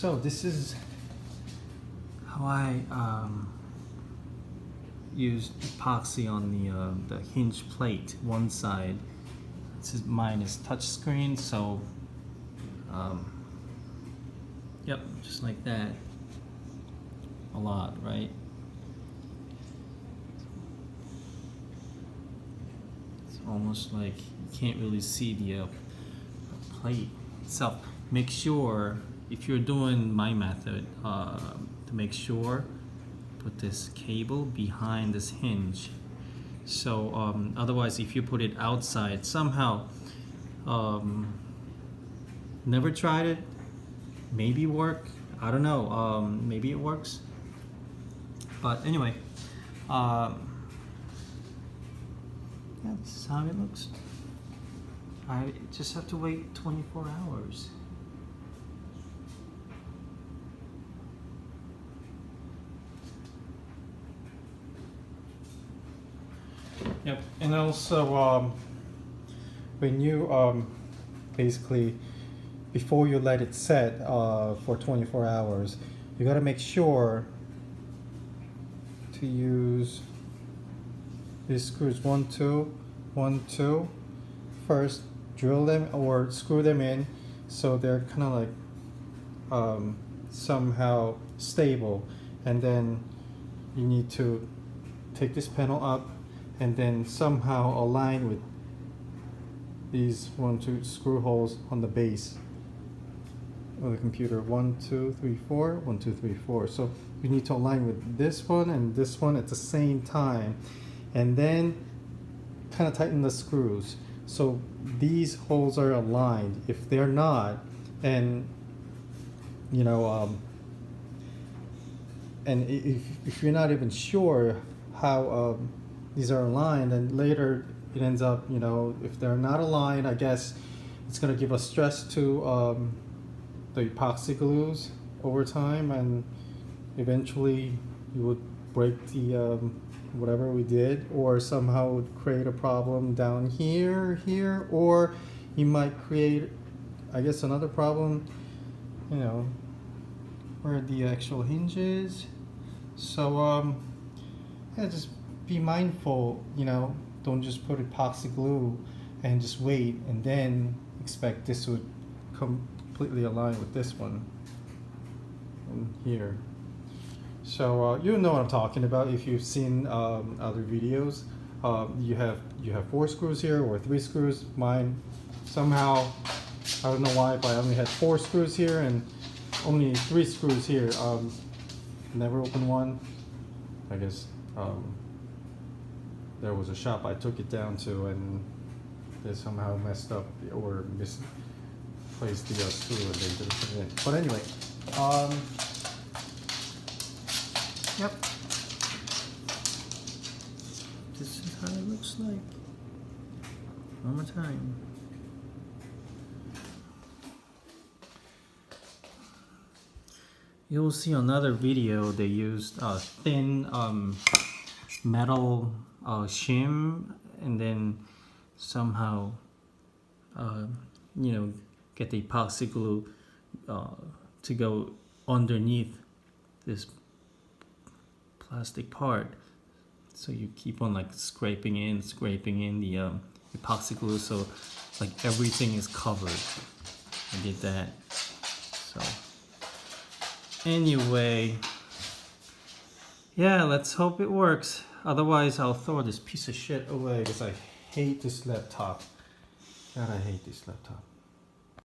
so this is how I use epoxy on the hinge plate. One side, mine is touchscreen, so yep, just like that. A lot, right? It's almost like you can't really see the plate itself. Make sure, if you're doing my method, to make sure, put this cable behind this hinge. So otherwise, if you put it outside, somehow, never tried it, maybe work, I don't know, maybe it works. But anyway, yeah, this is how it looks. I just have to wait 24 hours. Yep, and also when you basically, before you let it set for 24 hours, you got to make sure to use these screws 1, 2, 1, 2. First, drill them or screw them in so they're kind of like somehow stable, and then you need to take this panel up and then somehow align with these 1, 2 screw holes on the base of the computer. 1, 2, 3, 4, 1, 2, 3, 4. So you need to align with this one and this one at the same time, and then kind of tighten the screws so these holes are aligned. If they're not, and you know, and if you're not even sure how these are aligned, and later it ends up, you know, if they're not aligned, I guess it's going to give a stress to the epoxy glues over time, and eventually you would break the whatever we did, or somehow would create a problem down here, or you might create, I guess, another problem, you know, where the actual hinge is. So yeah, just be mindful, you know, don't just put epoxy glue and just wait and then expect this would completely align with this one and here. So you know what I'm talking about if you've seen other videos. You have 4 screws here or 3 screws. Mine somehow, I don't know why, but I only had 4 screws here and only 3 screws here. Never opened one. I guess there was a shop I took it down to and they somehow messed up or misplaced the screw and they didn't put it in. But anyway, yep. This is how it looks like. One more time. You'll see another video they used thin metal shim and then somehow you know, get the epoxy glue to go underneath this plastic part, so you keep on like scraping in the epoxy glue, so like everything is covered. I did that. So anyway, yeah, let's hope it works. Otherwise I'll throw this piece of shit away because I hate this laptop. God, I hate this laptop.